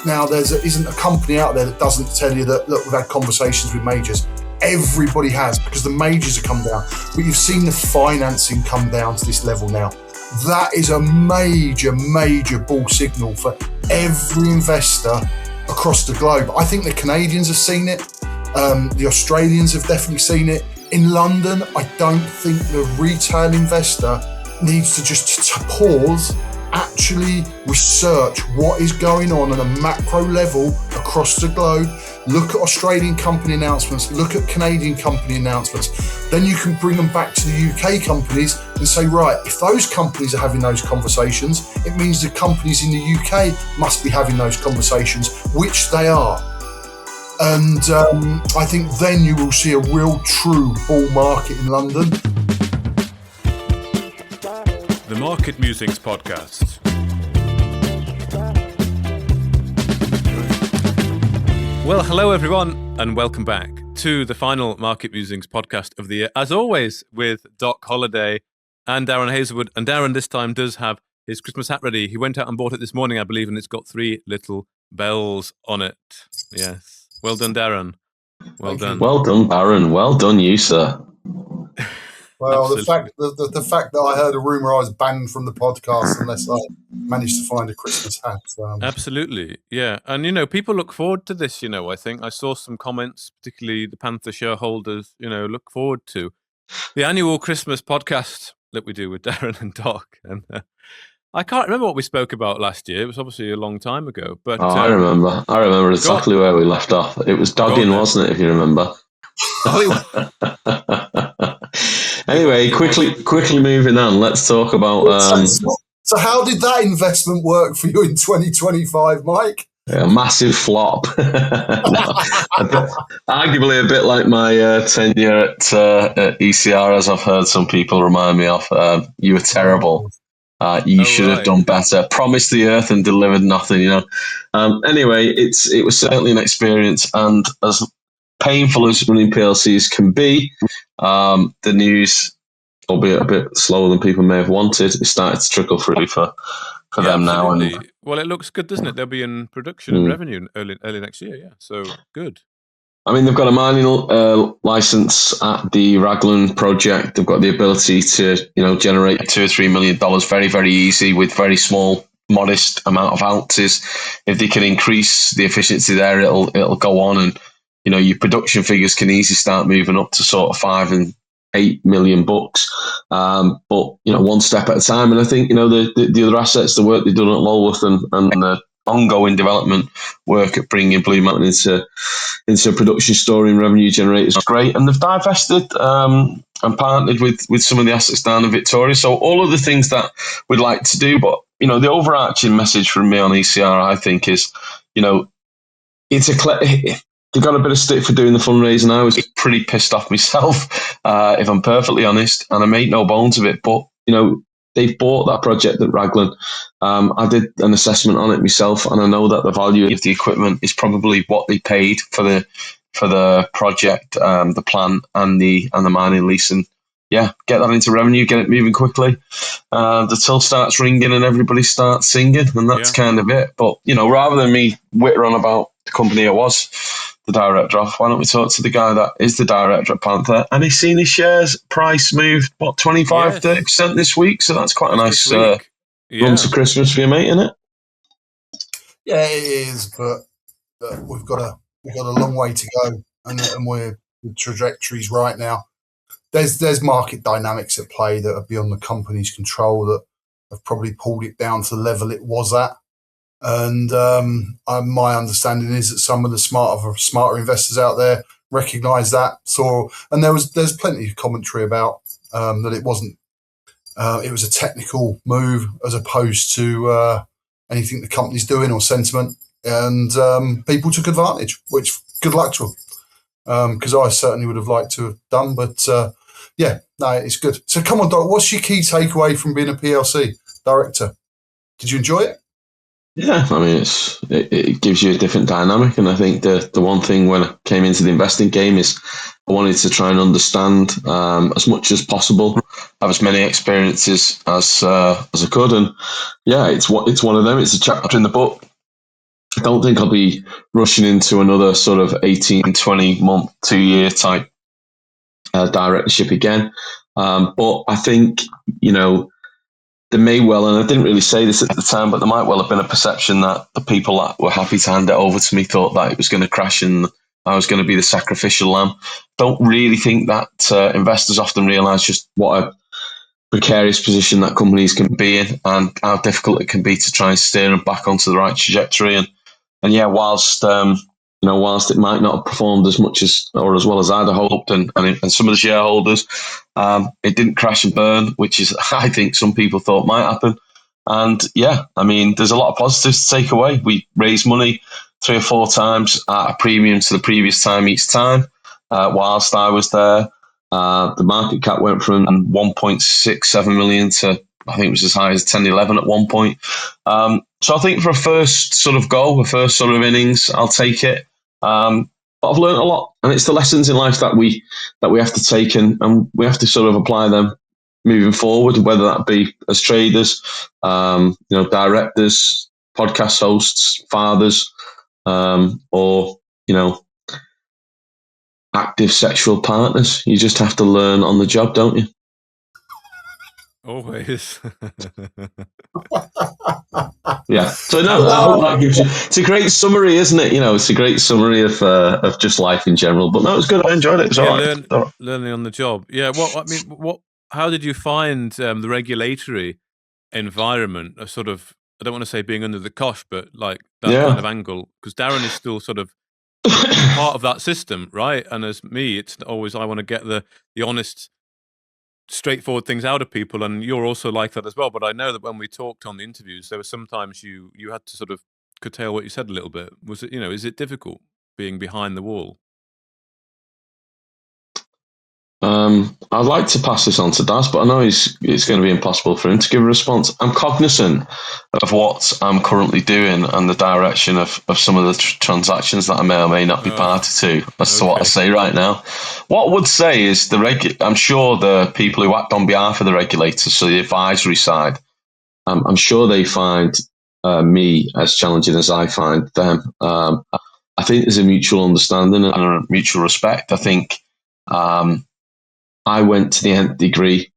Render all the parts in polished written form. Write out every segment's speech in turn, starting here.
now isn't a company out there that doesn't tell you that, look, we've had conversations with majors. Everybody has, because the majors have come down. But you've seen the financing come down to this level now. That is a major, major bull signal for every investor across the globe. I think the Canadians have seen it. The Australians have definitely seen it. In London, I don't think the retail investor needs to just pause, actually research what is going on a macro level across the globe. Look at Australian company announcements, look at Canadian company announcements. Then you can bring them back to the UK companies and say, right, if those companies are having those conversations, it means the companies in the UK must be having those conversations, which they are. And I think then you will see a real true bull market in London. The Market Musings Podcast. Well, hello everyone, and welcome back to the final Market Musings podcast of the year. As always, with Doc Holliday and Darren Hazelwood. And Darren this time does have his Christmas hat ready. He went out and bought it this morning, I believe, and it's got 3 little bells on it. Yes. Well done, Darren. Well done. Well done, Darren. Well done, you, sir. Well, the fact that I heard a rumour I was banned from the podcast unless I managed to find a Christmas hat. Absolutely, yeah. And, people look forward to this, I think. I saw some comments, particularly the Panther shareholders, look forward to the annual Christmas podcast that we do with Darren and Doc. And I can't remember what we spoke about last year. It was obviously a long time ago. But I remember. I remember exactly where we left off. It was dogging, wasn't it, if you remember? Anyway, quickly moving on. Let's talk about. So, how did that investment work for you in 2025, Mike? A massive flop. Arguably a bit like my tenure at ECR, as I've heard some people remind me of. You were terrible. You should have done better. Promised the earth and delivered nothing. Anyway, it was certainly an experience, and as painful as running PLCs can be, the news, albeit a bit slower than people may have wanted, is starting to trickle through for them now. And well, it looks good, doesn't it? They'll be in production and revenue early next year. Yeah, so good. I mean, they've got a mining license at the Raglan project. They've got the ability to, generate $2 or $3 million very, very easy with very small, modest amount of ounces. If they can increase the efficiency there, it'll go on, and your production figures can easily start moving up to sort of $5 and $8 million bucks. But one step at a time. And I think the other assets, the work they've done at Lulworth and the ongoing development work at bringing Blue Mountain into a production story and revenue generators is great. And they've divested and partnered with some of the assets down in Victoria. So all of the things that we'd like to do, but the overarching message from me on ECR, I think, is they got a bit of stick for doing the fundraising. I was pretty pissed off myself, if I'm perfectly honest, and I made no bones of it. But they've bought that project at Raglan. I did an assessment on it myself, and I know that the value of the equipment is probably what they paid for the project, the plant, and the mining lease. And yeah, get that into revenue, get it moving quickly. The till starts ringing and everybody starts singing, and that's kind of it. But rather than me witter on about the company I was the director of, why don't we talk to the guy that is the director at Panther? And he's seen his shares price move, 25-30% this week. So that's quite a nice run to Christmas for you, mate, isn't it? Yeah, it is, but we've got a long way to go, and the trajectory's right now. There's market dynamics at play that are beyond the company's control that have probably pulled it down to the level it was at. And my understanding is that some of the smarter investors out there recognise that. And there's plenty of commentary about that it wasn't. It was a technical move as opposed to anything the company's doing or sentiment. And people took advantage, which good luck to them. Because I certainly would have liked to have done, but it's good. So come on, Doc, what's your key takeaway from being a PLC director? Did you enjoy it? Yeah, I mean, it gives you a different dynamic, and I think the one thing when I came into the investing game is I wanted to try and understand as much as possible, have as many experiences as I could, and yeah, it's one of them. It's a chapter in the book. I don't think I'll be rushing into another sort of 18, 20 month, 2 year type directorship again. But I think, there may well, and I didn't really say this at the time, but there might well have been a perception that the people that were happy to hand it over to me thought that it was going to crash and I was going to be the sacrificial lamb. Don't really think that investors often realise just what a precarious position that companies can be in and how difficult it can be to try and steer them back onto the right trajectory. And yeah, whilst it might not have performed as much as or as well as I'd hoped, and some of the shareholders, it didn't crash and burn, which is I think some people thought might happen. And yeah, I mean, there's a lot of positives to take away. We raised money 3 or 4 times at a premium to the previous time each time. Whilst I was there, the market cap went from 1.67 million to I think it was as high as 10, 11 at one point. So I think for a first sort of goal, a first sort of innings, I'll take it. But I've learned a lot, and it's the lessons in life that we have to take, and we have to sort of apply them moving forward, whether that be as traders, directors, podcast hosts, fathers, or active sexual partners. You just have to learn on the job, don't you? Always. Yeah. So no, I hope that gives you. It's a great summary, isn't it? It's a great summary of just life in general. But no, it was good. I enjoyed it. It was all right. Learning on the job. Yeah. Well, I mean, how did you find the regulatory environment? A sort of, I don't want to say being under the cosh, but like that kind of angle, because Darren is still sort of part of that system, right? And as me, it's always I want to get the honest, straightforward things out of people, and you're also like that as well. But I know that when we talked on the interviews, there were sometimes you had to sort of curtail what you said a little bit. Was it, is it difficult being behind the wall? I'd like to pass this on to Daz, but I know it's going to be impossible for him to give a response. I'm cognizant of what I'm currently doing and the direction of some of the transactions that I may or may not be party to, as to what I say right now. What I would say is I'm sure the people who act on behalf of the regulators, so the advisory side, I'm sure they find me as challenging as I find them. I think there's a mutual understanding and a mutual respect. I think I went to the nth degree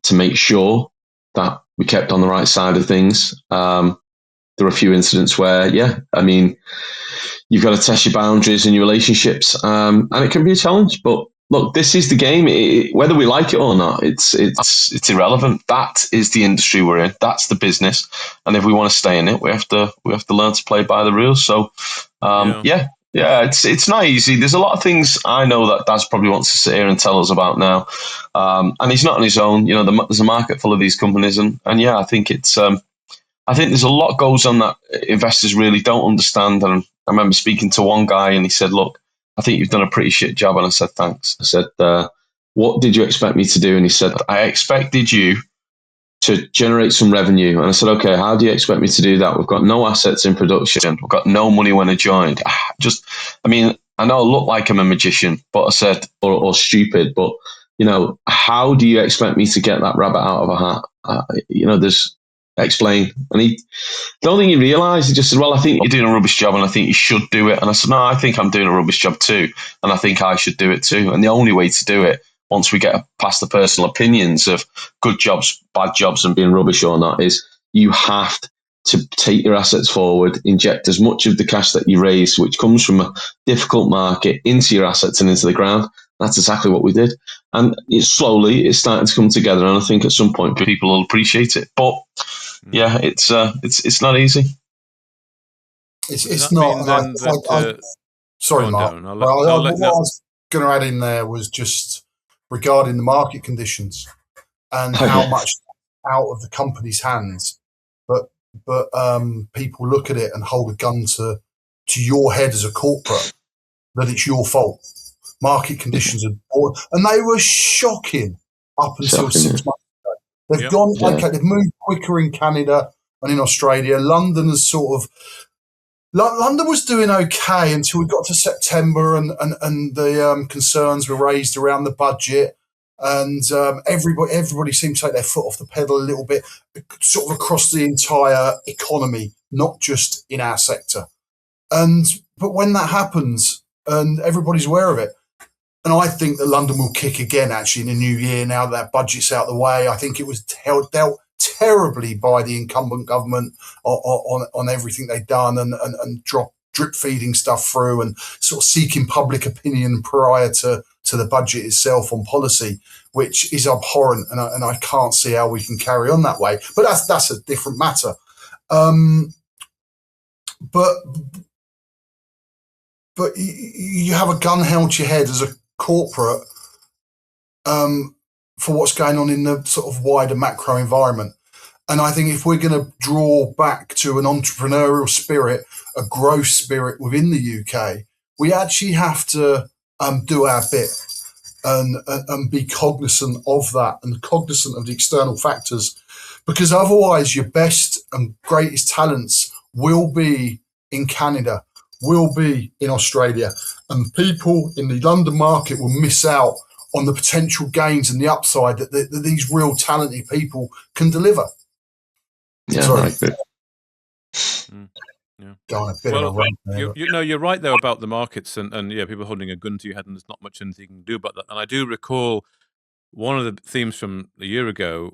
to make sure that we kept on the right side of things. There were a few incidents where, you've got to test your boundaries and your relationships, and it can be a challenge. But look, this is the game. Whether we like it or not, it's irrelevant. That is the industry we're in. That's the business, and if we want to stay in it, we have to learn to play by the rules. So, yeah, it's not easy. There's a lot of things I know that Daz probably wants to sit here and tell us about now, and he's not on his own. There's a market full of these companies, and yeah, I think it's. I think there's a lot goes on that investors really don't understand. And I remember speaking to one guy, and he said, "Look, I think you've done a pretty shit job." And I said, "Thanks." I said, "What did you expect me to do?" And he said, "I expected you to generate some revenue." And I said, "Okay, how do you expect me to do that? We've got no assets in production. We've got no money when I joined." I know I look like I'm a magician, but I said, or stupid, but, how do you expect me to get that rabbit out of a hat? There's explain. And I don't think he realised. He just said, "Well, I think you're doing a rubbish job and I think you should do it." And I said, "No, I think I'm doing a rubbish job too. And I think I should do it too." And the only way to do it, once we get past the personal opinions of good jobs, bad jobs, and being rubbish or not, is you have to take your assets forward, inject as much of the cash that you raise, which comes from a difficult market, into your assets and into the ground. That's exactly what we did. And it's starting to come together. And I think at some point people will appreciate it. But yeah, it's not easy. It's not. Sorry, Mark. What I was going to add in there was just regarding the market conditions and how much out of the company's hands. But people look at it and hold a gun to your head as a corporate that it's your fault. Market conditions are poor, and they were shocking up until 6 months ago. They've gone okay. They've moved quicker in Canada and in Australia. London was doing okay until we got to September, and the concerns were raised around the budget, and everybody seemed to take their foot off the pedal a little bit, sort of across the entire economy not just in our sector. But when that happens and everybody's aware of it, and I think that London will kick again, actually, in the new year, now that budget's out of the way. I think it was dealt terribly by the incumbent government on everything they've done and drip feeding stuff through and sort of seeking public opinion prior to the budget itself on policy, which is abhorrent. And I can't see how we can carry on that way. But that's a different matter. But you have a gun held to your head as a corporate for what's going on in the sort of wider macro environment. And I think if we're going to draw back to an entrepreneurial spirit, a growth spirit within the UK, we actually have to do our bit and be cognizant of that and cognizant of the external factors, because otherwise your best and greatest talents will be in Canada, will be in Australia, and people in the London market will miss out on the potential gains and the upside that these real talented people can deliver. Yeah, Sorry. Yeah. Going a bit of a rant there, you're right though about the markets and yeah, people holding a gun to your head, and there's not much anything you can do about that. And I do recall one of the themes from a year ago.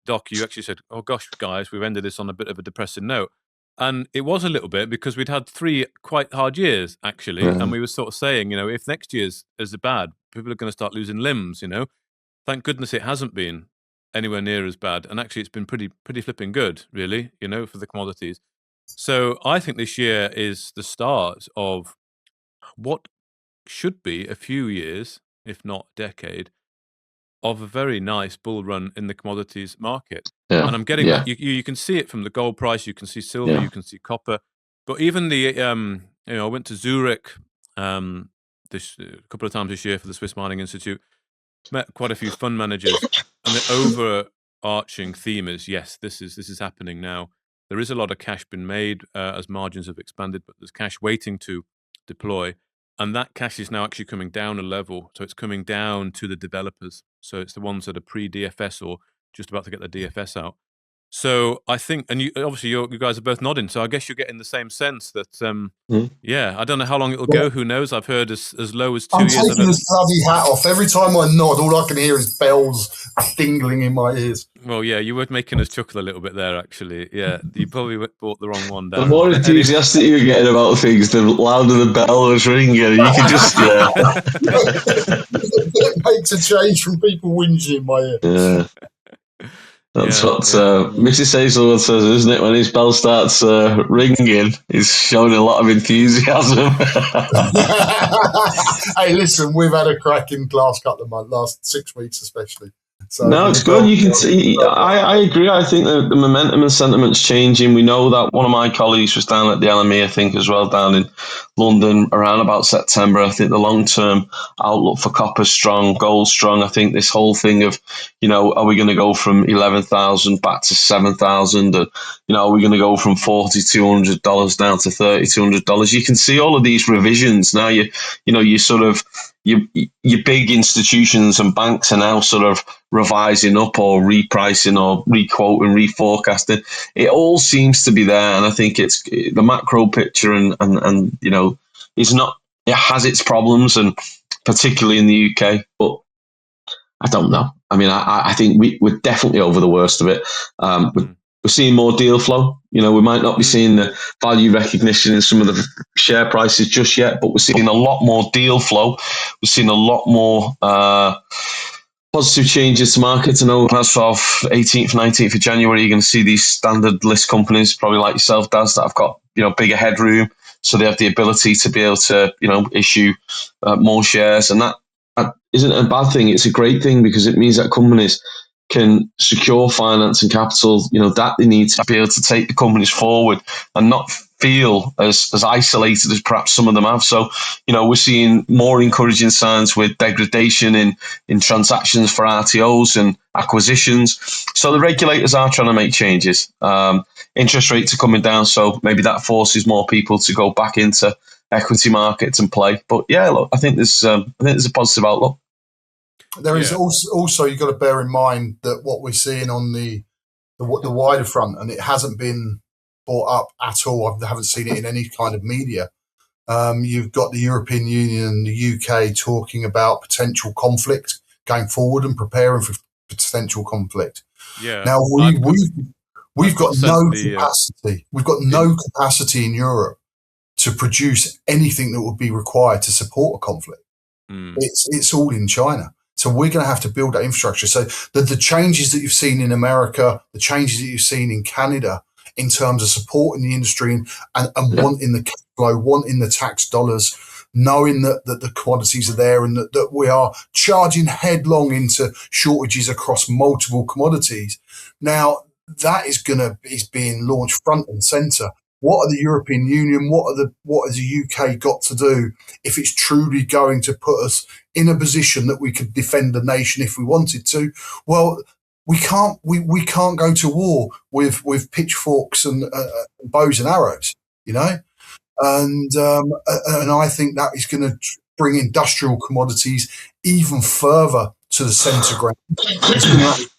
Doc, you actually said, "Oh gosh, guys, we've ended this on a bit of a depressing note." And it was a little bit because we'd had 3 quite hard years, actually. Yeah. And we were sort of saying, if next year's as bad, people are going to start losing limbs, Thank goodness it hasn't been anywhere near as bad. And actually, it's been pretty flipping good, really, for the commodities. So I think this year is the start of what should be a few years, if not a decade, of a very nice bull run in the commodities market. Yeah. And I'm getting that. You can see it from the gold price. You can see silver. You can see copper. But even the, I went to Zurich a couple of times this year for the Swiss Mining Institute. Met quite a few fund managers, and the overarching theme is, yes, this is happening now. There is a lot of cash been made as margins have expanded, but there's cash waiting to deploy. And that cash is now actually coming down a level. So it's coming down to the developers. So it's the ones that are pre-DFS or just about to get the DFS out. So I think, and obviously you guys are both nodding. So I guess you're getting the same sense that, yeah, I don't know how long it'll go. Who knows? I've heard as low as 2 years. I'm taking this bloody hat off. Every time I nod, all I can hear is bells dingling in my ears. Well, yeah, you were making us chuckle a little bit there, actually. Yeah, you probably bought the wrong one down. The more enthusiastic you were getting about things, the louder the bell was ringing. You can just, It makes a change from people whinging in my ear. Yeah. That's what Mrs. Hazelwood says, isn't it? When his bell starts ringing, he's showing a lot of enthusiasm. Hey, listen, we've had a cracking last 6 weeks especially. So no, it's good. You can see. I agree. I think the momentum and sentiment's changing. We know that one of my colleagues was down at the LME, I think, as well, down in London around about September. I think the long-term outlook for copper's strong, gold's strong. I think this whole thing of, are we going to go from 11,000 back to 7,000? And, are we going to go from $4,200 down to $3,200? You can see all of these revisions now. You sort of. Your big institutions and banks are now sort of revising up or repricing or requoting, reforecasting. It all seems to be there, and I think it's the macro picture and is not. It has its problems, and particularly in the UK. But I don't know. I mean, I think we're definitely over the worst of it. We're seeing more deal flow. We might not be seeing the value recognition in some of the share prices just yet, but we're seeing a lot more deal flow. We're seeing a lot more positive changes to markets. I know as of 18th, 19th of January, you're going to see these standard list companies, probably like yourself, Daz, that have got bigger headroom, so they have the ability to be able to issue more shares, and that isn't a bad thing. It's a great thing because it means that companies can secure finance and capital, that they need to be able to take the companies forward and not feel as isolated as perhaps some of them have. So, we're seeing more encouraging signs with degradation in transactions for RTOs and acquisitions. So the regulators are trying to make changes. Interest rates are coming down, so maybe that forces more people to go back into equity markets and play. But yeah, look, I think there's a positive outlook. There is also you've got to bear in mind that what we're seeing on the wider front, and it hasn't been brought up at all. I haven't seen it in any kind of media. You've got the European Union and the UK talking about potential conflict going forward and preparing for potential conflict. Yeah. Now we've got no capacity. We've got no capacity in Europe to produce anything that would be required to support a conflict. It's all in China. So we're going to have to build that infrastructure. So the changes that you've seen in America, the changes that you've seen in Canada in terms of supporting the industry and wanting the cash flow, wanting the tax dollars, knowing that the commodities are there and that we are charging headlong into shortages across multiple commodities. Now, that is being launched front and centre. What are the European Union, what has the UK got to do if it's truly going to put us in a position that we could defend a nation if we wanted to? Well, we can't go to war with pitchforks and bows and arrows, you know? And I think that is going to bring industrial commodities even further to the centre ground. There's going to be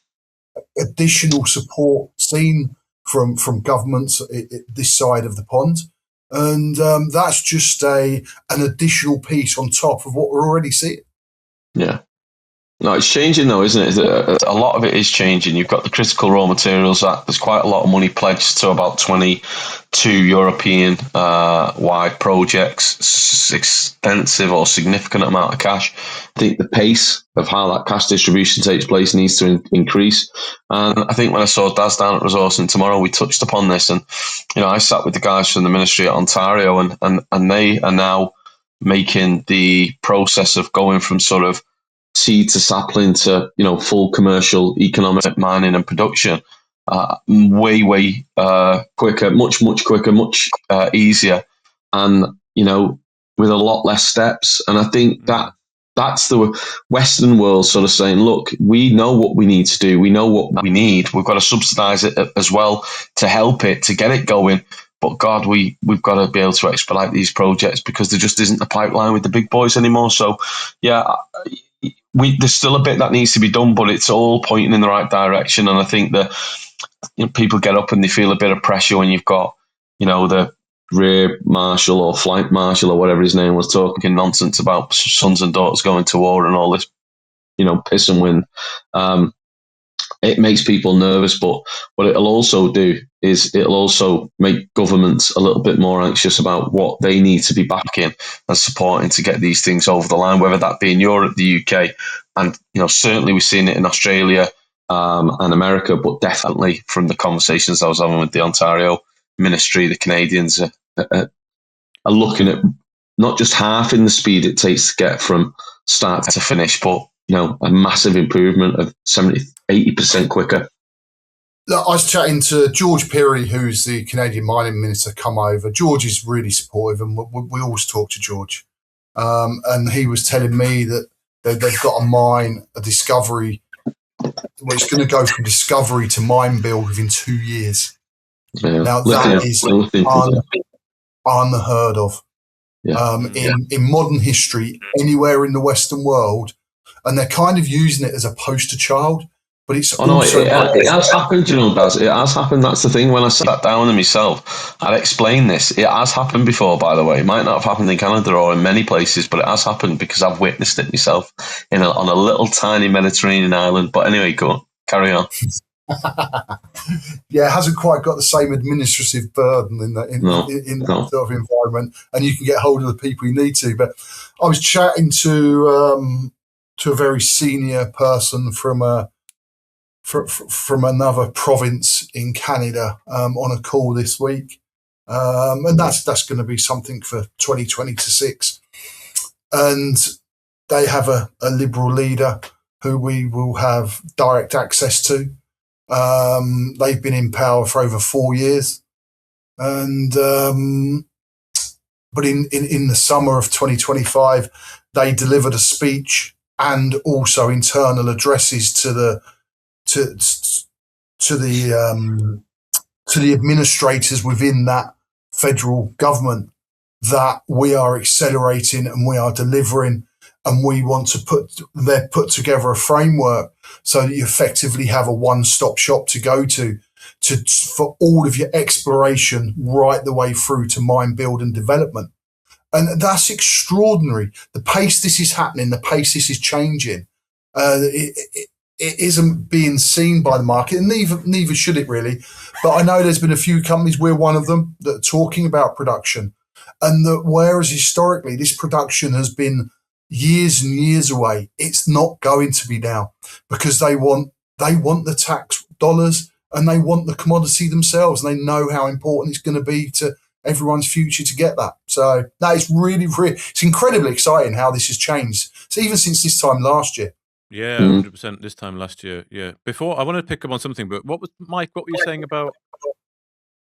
additional support seen from governments this side of the pond, and that's just an additional piece on top of what we're already seeing. Yeah. No, it's changing though, isn't it? A lot of it is changing. You've got the Critical Raw Materials Act. There's quite a lot of money pledged to about 22 European wide projects, extensive or significant amount of cash. I think the pace of how that cash distribution takes place needs to increase. And I think when I saw Daz down at Resourcing tomorrow, we touched upon this. And, I sat with the guys from the Ministry of Ontario and they are now making the process of going from sort of seed to sapling to full commercial economic mining and production way quicker, much quicker, much easier, and with a lot less steps. And I think that's the Western world sort of saying, look, we know what we need to do, we know what we need, we've got to subsidize it as well to help it, to get it going. But God, we've got to be able to expedite these projects because there just isn't a pipeline with the big boys anymore. So yeah, there's still a bit that needs to be done, but it's all pointing in the right direction. And I think that people get up and they feel a bit of pressure when you've got, the rear marshal or flight marshal or whatever his name was talking nonsense about sons and daughters going to war and all this, piss and wind. It makes people nervous, but what it'll also do is it'll also make governments a little bit more anxious about what they need to be backing and supporting to get these things over the line, whether that be in Europe, the UK, and certainly we've seen it in Australia and America, but definitely from the conversations I was having with the Ontario Ministry, the Canadians are looking at not just halving the speed it takes to get from start to finish, but a massive improvement of 70-80% quicker. Look, I was chatting to George Pirrie, who's the Canadian Mining Minister, come over. George is really supportive, and we always talk to George. And he was telling me that they've got a mine, a discovery, well, it's going to go from discovery to mine build within 2 years. Yeah. Now, that is unheard of. Yeah. In modern history, anywhere in the Western world, and they're kind of using it as a poster child, but it's it has happened, Daz. It has happened. That's the thing. When I sat down with myself, I'd explain this. It has happened before, by the way. It might not have happened in Canada or in many places, but it has happened because I've witnessed it myself on a little tiny Mediterranean island. But anyway, go on, carry on. Yeah, it hasn't quite got the same administrative burden in that sort of environment, and you can get hold of the people you need to. But I was chatting to a very senior person from another province in Canada on a call this week, and that's going to be something for 2026. And they have a Liberal leader who we will have direct access to. They've been in power for over 4 years, and but in the summer of 2025, they delivered a speech and also internal addresses to the administrators within that federal government that we are accelerating and we are delivering, and we want to put together a framework so that you effectively have a one-stop shop to go to for all of your exploration right the way through to mine build and development. And that's extraordinary. The pace this is happening, the pace this is changing, it isn't being seen by the market, and neither should it really. But I know there's been a few companies, we're one of them, that are talking about production. And that whereas historically this production has been years and years away, it's not going to be now, because they want the tax dollars and they want the commodity themselves, and they know how important it's going to be to everyone's future to get that. So that is really, it's incredibly exciting how this has changed. So even since this time last year. Yeah, 100% this time last year. Yeah. Before, I wanted to pick up on something, but Mike, what were you saying about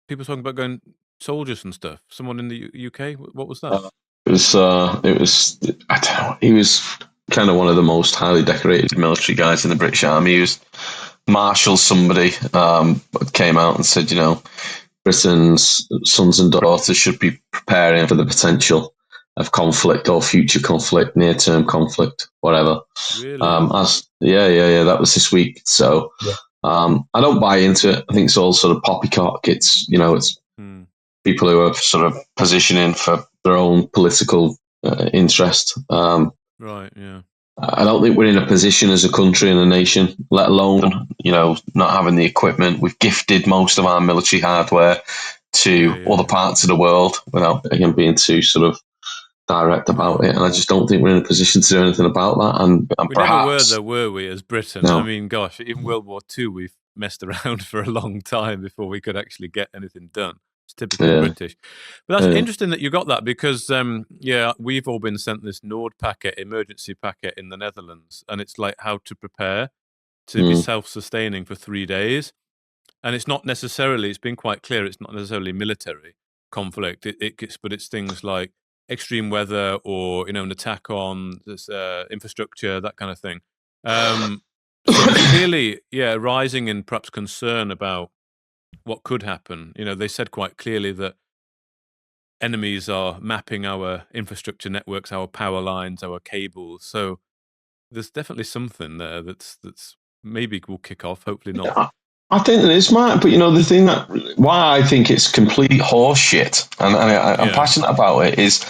people talking about going soldiers and stuff? Someone in the UK? What was that? It was, I don't know, he was kind of one of the most highly decorated military guys in the British Army. He was Marshal somebody, came out and said, Britain's sons and daughters should be preparing for the potential of conflict or future conflict, near-term conflict, whatever. Really? That was this week. So I don't buy into it. I think it's all sort of poppycock. It's people who are sort of positioning for their own political interest. Right. Yeah. I don't think we're in a position as a country and a nation, let alone, not having the equipment. We've gifted most of our military hardware to other parts of the world without, again, being too sort of direct about it. And I just don't think we're in a position to do anything about that. And we perhaps, never were, though, were we, as Britain? No. I mean, gosh, even World War II, we've messed around for a long time before we could actually get anything done. It's typically British. But that's interesting that you got that, because, we've all been sent this Nord packet, emergency packet in the Netherlands, and it's like how to prepare to be self-sustaining for 3 days. And it's not necessarily, it's been quite clear, it's not necessarily military conflict. But it's things like extreme weather or, an attack on this infrastructure, that kind of thing. So there's clearly, rising in perhaps concern about what could happen. They said quite clearly that enemies are mapping our infrastructure networks, our power lines, our cables. So there's definitely something there that's maybe will kick off. Hopefully not. I think there is, Mark. But the thing why I think it's complete horseshit, and I'm passionate about it, is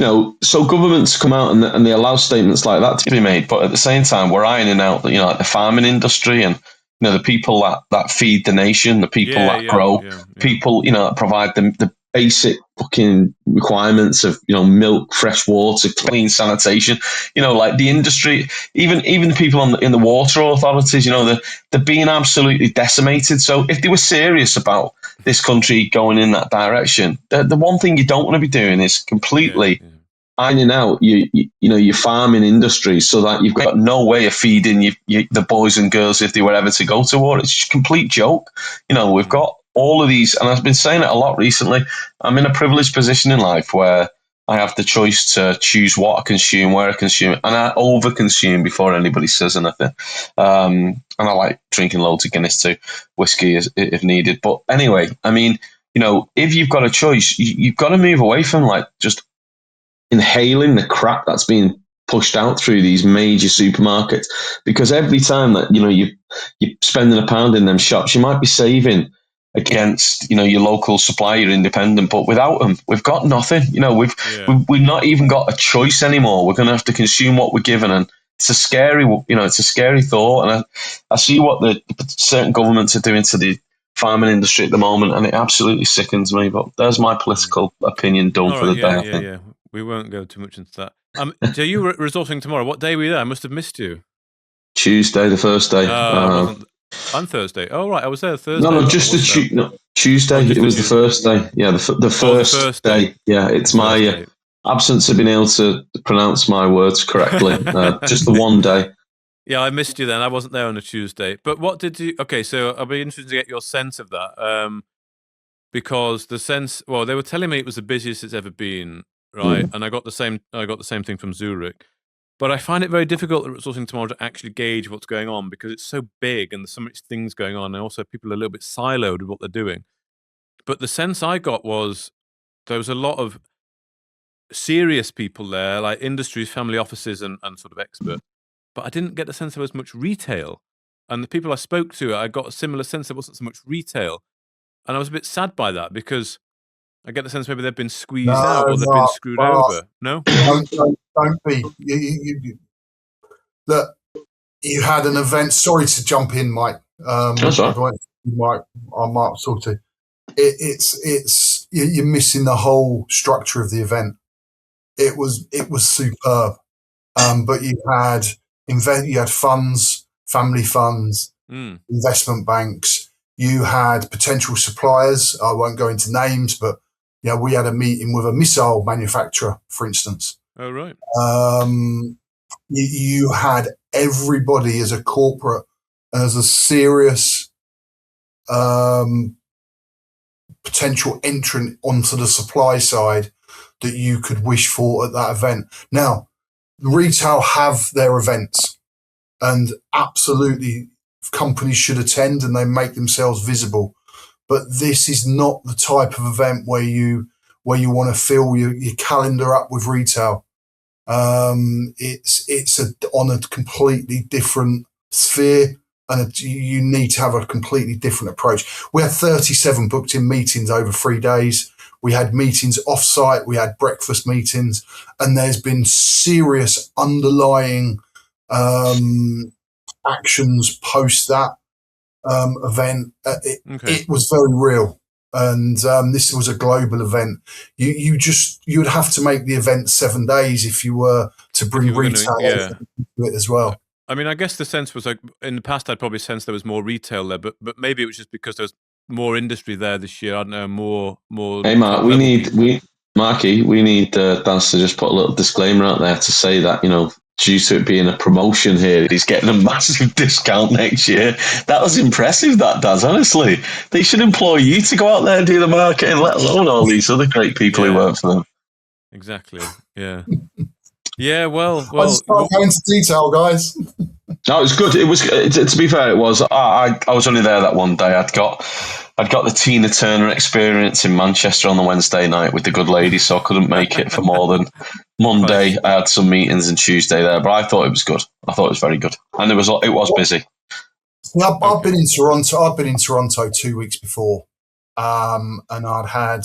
so governments come out and they allow statements like that to be made, but at the same time we're ironing out like the farming industry and the people that feed the nation, the people that grow, people that provide the basic fucking requirements of milk, fresh water, clean sanitation. Like the industry, even the people in the water authorities. They're being absolutely decimated. So if they were serious about this country going in that direction, the one thing you don't want to be doing is completely ironing out your farming industry so that you've got no way of feeding the boys and girls if they were ever to go to war. It's just a complete joke. We've got all of these, and I've been saying it a lot recently. I'm in a privileged position in life where I have the choice to choose what I consume, where I consume it, and I over-consume before anybody says anything. And I like drinking loads of Guinness too, whiskey if needed. But anyway, I mean, if you've got a choice, you've got to move away from like just inhaling the crap that's being pushed out through these major supermarkets, because every time that you're spending £1 in them shops, you might be saving against your local supplier, independent, but without them we've got nothing. We've not even got a choice anymore. We're going to have to consume what we're given, and it's a scary thought. And I see what the certain governments are doing to the farming industry at the moment, and it absolutely sickens me. But there's my political opinion done for the day. I think. We won't go too much into that. So you were resourcing tomorrow. What day were you there? I must have missed you. Tuesday, the first day. On Thursday. Oh, right. I was there Thursday. No, just Tuesday. It was the first day. Yeah, the first day. Yeah, it's my absence of being able to pronounce my words correctly. Just the one day. Yeah, I missed you then. I wasn't there on a Tuesday. But what did you... Okay, so I'll be interested to get your sense of that. Because the sense... Well, they were telling me it was the busiest it's ever been, right? And I got the same thing from Zurich. But I find it very difficult at resourcing tomorrow to actually gauge what's going on, because it's so big and there's so much things going on, and also people are a little bit siloed with what they're doing. But the sense I got was there was a lot of serious people there, like industries, family offices, and sort of experts. But I didn't get the sense there was much retail. And the people I spoke to, I got a similar sense there wasn't so much retail. And I was a bit sad by that because I get the sense maybe they've been squeezed out or they've been screwed over. No? Don't be. Look, you had an event. Sorry to jump in, Mike. That's all right. Mark Salty. It's you're missing the whole structure of the event. It was superb, but you had funds, family funds, investment banks. You had potential suppliers. I won't go into names, but we had a meeting with a missile manufacturer, for instance. Oh, right. You had everybody as a corporate, as a serious potential entrant onto the supply side that you could wish for at that event. Now, retail have their events, and absolutely companies should attend and they make themselves visible. But this is not the type of event where you want to fill your calendar up with retail. It's on a completely different sphere, and you need to have a completely different approach. We had 37 booked in meetings over 3 days. We had meetings off-site. We had breakfast meetings, and there's been serious underlying actions post that event. It was very real. And this was a global event. You'd have to make the event 7 days if you were to bring retail into it as well. I mean, I guess the sense was like in the past, I'd probably sensed there was more retail there, but maybe it was just because there was more industry there this year. I don't know, more. Hey, Mark, we need Dan to just put a little disclaimer out there to say that due to it being a promotion here, he's getting a massive discount next year. That was impressive, that, Daz, honestly. They should employ you to go out there and do the marketing, let alone all these other great people who work for them. Exactly, yeah. Yeah, well. I just can't go into detail, guys. No, it was good. It was, to be fair, it was. I was only there that one day. I'd got the Tina Turner experience in Manchester on the Wednesday night with the good lady, so I couldn't make it for more than Monday. I had some meetings and Tuesday there, but I thought it was good. I thought it was very good, and it was busy. I've been in Toronto. I've been in Toronto 2 weeks before, and I'd had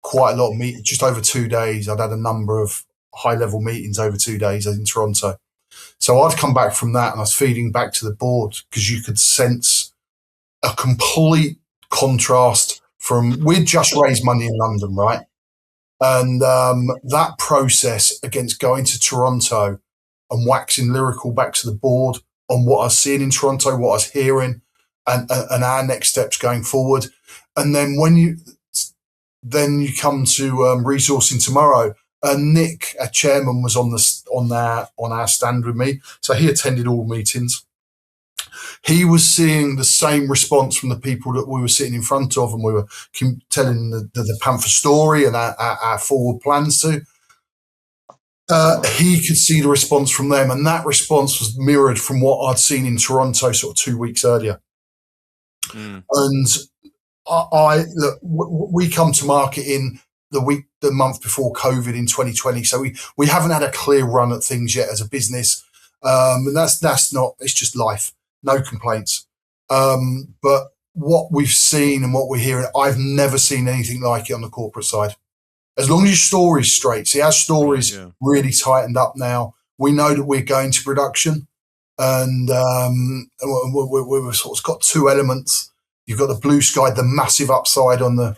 quite a lot of meetings. Just over 2 days, I'd had a number of high-level meetings over 2 days in Toronto. So I'd come back from that and I was feeding back to the board because you could sense a complete contrast from, we'd just raised money in London, right? And that process against going to Toronto and waxing lyrical back to the board on what I was seeing in Toronto, what I was hearing, and our next steps going forward. And then when you come to resourcing tomorrow, Nick, our chairman, was on our stand with me, so he attended all meetings. He was seeing the same response from the people that we were sitting in front of, and we were telling the Panther story and our forward plans to. He could see the response from them, and that response was mirrored from what I'd seen in Toronto sort of 2 weeks earlier. And look, we come to market in the month before COVID in 2020. So we haven't had a clear run at things yet as a business. And that's not, it's just life. No complaints. But what we've seen and what we're hearing, I've never seen anything like it on the corporate side. As long as your story's straight. See, our story's really tightened up now. We know that we're going to production, and we've sort of got two elements. You've got the blue sky, the massive upside on the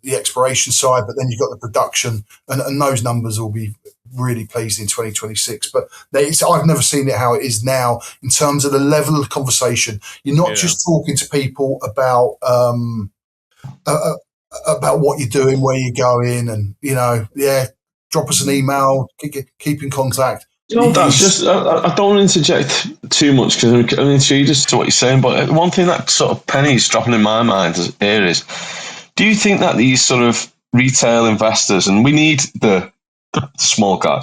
exploration side, but then you've got the production, and those numbers will be really pleased in 2026. But I've never seen it how it is now in terms of the level of conversation. You're not just talking to people about what you're doing, where you're going, and drop us an email, keep in contact. That's just, I don't want to interject too much because I'm intrigued to what you're saying, but one thing that sort of penny's dropping in my mind here is, do you think that these sort of retail investors, and we need the small guy,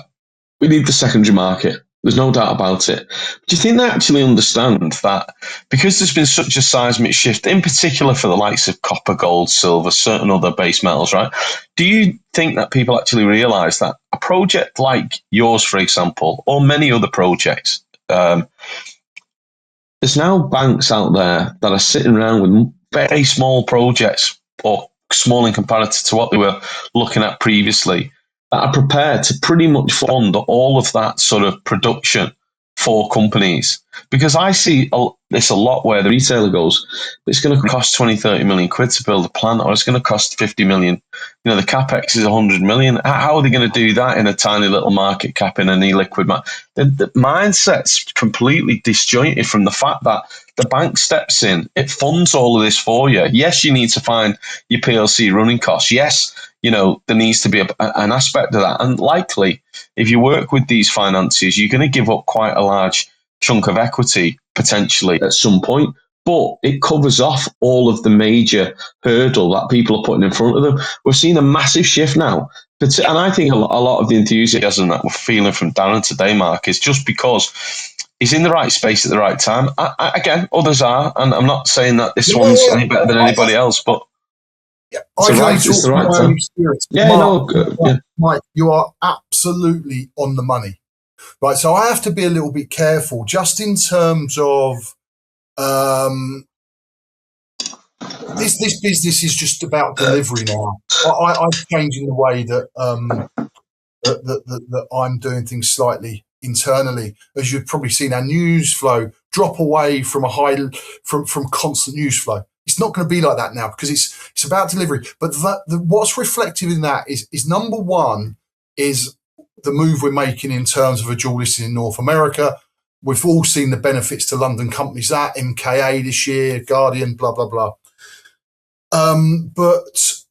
we need the secondary market, there's no doubt about it. Do you think they actually understand that because there's been such a seismic shift, in particular for the likes of copper, gold, silver, certain other base metals, right? Do you think that people actually realise that a project like yours, for example, or many other projects, there's now banks out there that are sitting around with very small projects, or small in comparison to what they were looking at previously, that are prepared to pretty much fund all of that sort of production for companies. Because I see this a lot where the retailer goes, it's going to cost 20, 30 million quid to build a plant, or it's going to cost 50 million. The capex is 100 million. How are they going to do that in a tiny little market cap in an e-liquid market? The mindset's completely disjointed from the fact that the bank steps in, it funds all of this for you. Yes, you need to find your PLC running costs. Yes, there needs to be an aspect of that. And likely, if you work with these financiers, you're going to give up quite a large chunk of equity potentially at some point. But it covers off all of the major hurdle that people are putting in front of them. We're seeing a massive shift now. And I think a lot of the enthusiasm that we're feeling from Darren today, Mark, is just because he's in the right space at the right time. Again, others are, and I'm not saying that this one's any better than anybody else, but I can only talk from my own experience. Mike, you are absolutely on the money. Right, so I have to be a little bit careful just in terms of this business is just about delivery now. I'm changing the way that I'm doing things slightly internally. As you've probably seen, our news flow drop away from from constant news flow. It's not going to be like that now because it's about delivery. But what's reflective in that is number one is the move we're making in terms of a dual listing in North America. We've all seen the benefits to London companies, that MKA this year, Guardian, blah, blah, blah. But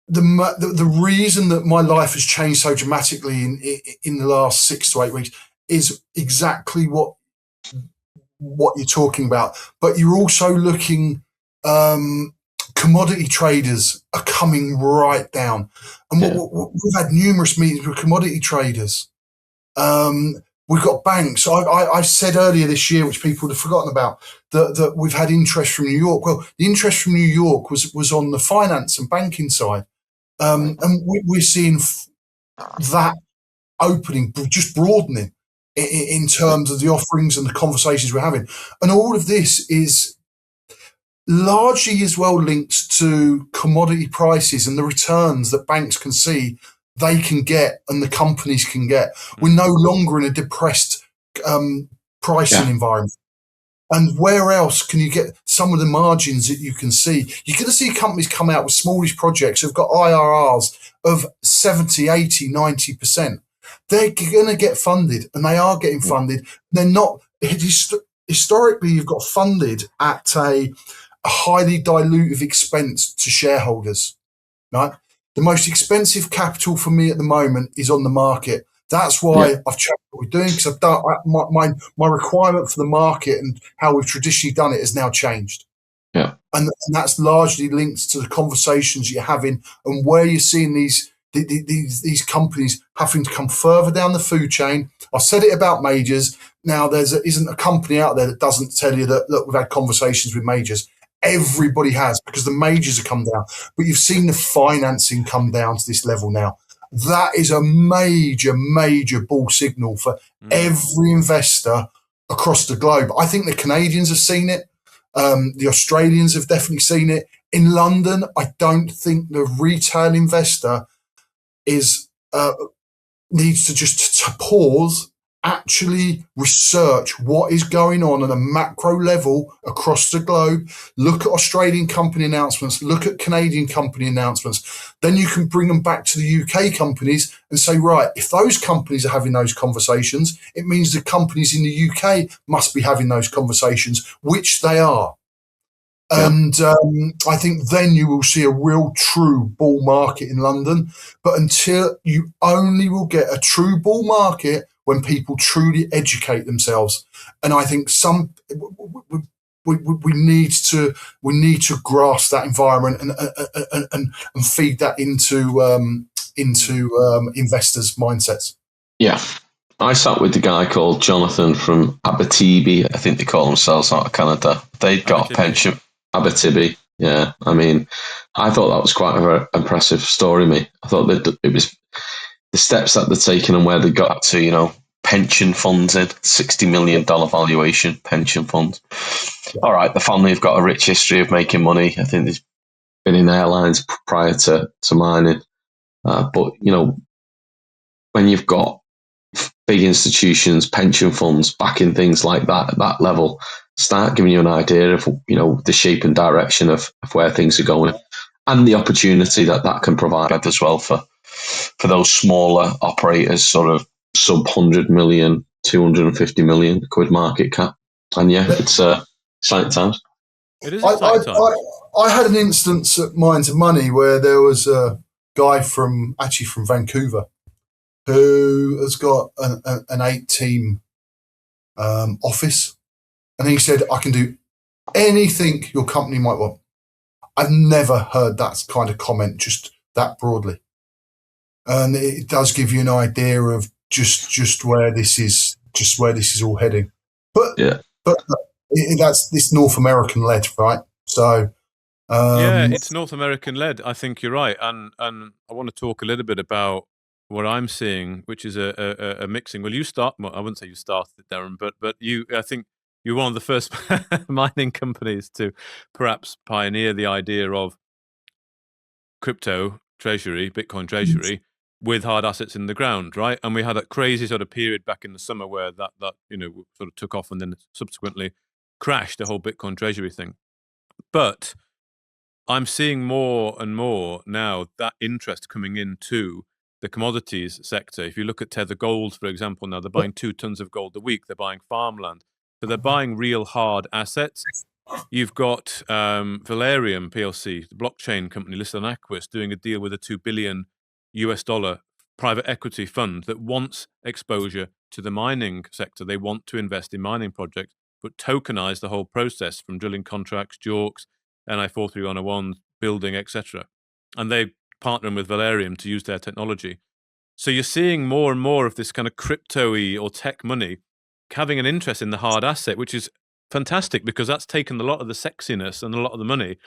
the reason that my life has changed so dramatically in the last 6 to 8 weeks is exactly what you're talking about. But you're also looking, commodity traders are coming right down. And we've had numerous meetings with commodity traders. We've got banks. I said earlier this year, which people have forgotten about, that we've had interest from New York. Well, the interest from New York was on the finance and banking side. And we're seeing that opening, just broadening in terms of the offerings and the conversations we're having. And all of this is largely as well linked to commodity prices and the returns that banks can see they can get and the companies can get. We're no longer in a depressed pricing environment. And where else can you get some of the margins that you can see? You're going to see companies come out with smallish projects who've got IRRs of 70, 80, 90%. They're going to get funded, and they are getting funded. They're not, historically, you've got funded at a highly dilutive expense to shareholders, right? The most expensive capital for me at the moment is on the market. That's why I've changed what we're doing, because my requirement for the market and how we've traditionally done it has now changed. Yeah, and that's largely linked to the conversations you're having and where you're seeing these companies having to come further down the food chain. I've said it about majors. Now, isn't a company out there that doesn't tell you that, look, we've had conversations with majors. Everybody has, because the majors have come down. But you've seen the financing come down to this level now. That is a major, major bull signal for every investor across the globe. I think the Canadians have seen it. The Australians have definitely seen it. In London, I don't think the retail investor needs to just pause, actually research what is going on at a macro level across the globe. Look at Australian company announcements, look at Canadian company announcements. Then you can bring them back to the UK companies and say, right, if those companies are having those conversations, it means the companies in the UK must be having those conversations, which they are. And I think then you will see a real true bull market in London. But until you only will get a true bull market when people truly educate themselves. And I think we need to grasp that environment and feed that into investors' mindsets. Yeah. I sat with the guy called Jonathan from Abitibi. I think they call themselves out of Canada. They'd got a pension. Abitibi. Yeah. I mean, I thought that was quite an impressive story, mate. I thought that it was the steps that they're taking and where they got to, pension funds in, $60 million valuation pension funds. All right, the family have got a rich history of making money. I think they've been in airlines prior to mining. But, when you've got big institutions, pension funds backing things like that at that level, start giving you an idea of, the shape and direction of where things are going and the opportunity that can provide as well for those smaller operators, sort of sub 100 million, 250 million quid market cap. And yeah, it's exciting times. It is exciting times. I had an instance at Mines of Money where there was a guy from Vancouver who has got an 8-team office, and he said, I can do anything your company might want. I've never heard that kind of comment just that broadly, and it does give you an idea of just where this is all heading. But that's this North American led, right? So it's North American led. I think you're right, and I want to talk a little bit about what I'm seeing, which is a mixing. Well, I wouldn't say you started it, Darren, but I think you're one of the first mining companies to perhaps pioneer the idea of crypto treasury, Bitcoin treasury, with hard assets in the ground, right? And we had a crazy sort of period back in the summer where that sort of took off and then subsequently crashed, the whole Bitcoin treasury thing. But I'm seeing more and more now that interest coming into the commodities sector. If you look at Tether Gold, for example, now they're buying 2 tons of gold a week. They're buying farmland. So they're buying real hard assets. You've got Valerium PLC, the blockchain company listed on Aquis, doing a deal with a $2 billion private equity fund that wants exposure to the mining sector. They want to invest in mining projects, but tokenize the whole process from drilling contracts, JORCs, NI 43101, building, etc. And they partnering with Valerium to use their technology. So you're seeing more and more of this kind of crypto-y or tech money having an interest in the hard asset, which is fantastic because that's taken a lot of the sexiness and a lot of the money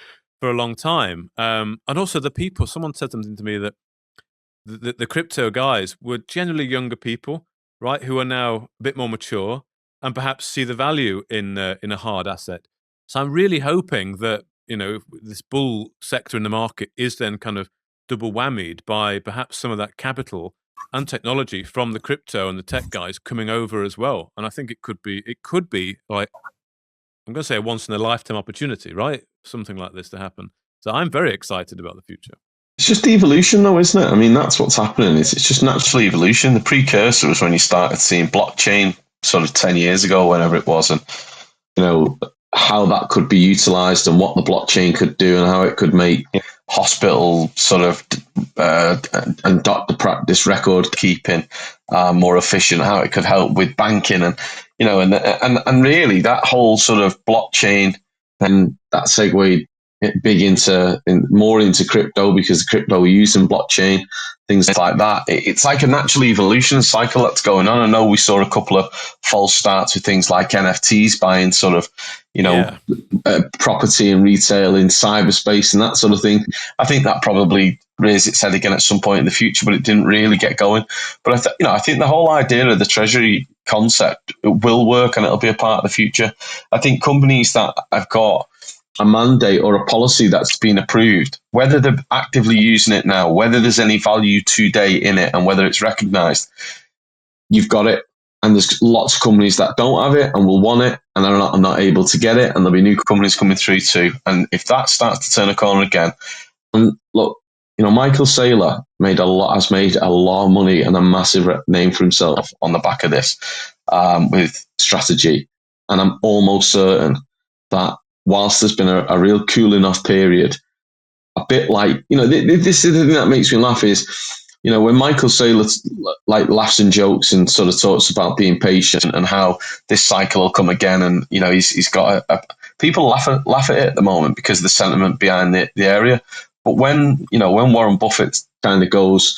for a long time. And also the people, someone said something to me that the crypto guys were generally younger people, right, who are now a bit more mature and perhaps see the value in a hard asset. So I'm really hoping that, this bull sector in the market is then kind of double whammied by perhaps some of that capital and technology from the crypto and the tech guys coming over as well. And I think it could be like, I'm going to say a once in a lifetime opportunity, right? Something like this to happen. So I'm very excited about the future. It's just evolution though, isn't it? I mean, that's what's happening. It's just natural evolution. The precursor was when you started seeing blockchain sort of 10 years ago, whenever it was, and, how that could be utilized and what the blockchain could do and how it could make hospital sort of and doctor practice record keeping more efficient, how it could help with banking and and really that whole sort of blockchain, and that segued more into crypto because the crypto we use in blockchain, things like that. It's like a natural evolution cycle that's going on. I know we saw a couple of false starts with things like NFTs buying sort of, property and retail in cyberspace and that sort of thing. I think that probably raised its head again at some point in the future, but it didn't really get going. But I think the whole idea of the treasury concept will work and it'll be a part of the future. I think companies that have got a mandate or a policy that's been approved, whether they're actively using it now, whether there's any value today in it, and whether it's recognized, you've got it. And there's lots of companies that don't have it and will want it and are not able to get it. And there'll be new companies coming through too. And if that starts to turn a corner again, and look, Michael Saylor has made a lot of money and a massive name for himself on the back of this with strategy. And I'm almost certain that whilst there's been a real cooling off period, a bit like, this is the thing that makes me laugh is, when Michael Saylor laughs and jokes and sort of talks about being patient and how this cycle will come again, and he's got people laugh at it at the moment because of the sentiment behind the area. But when Warren Buffett kind of goes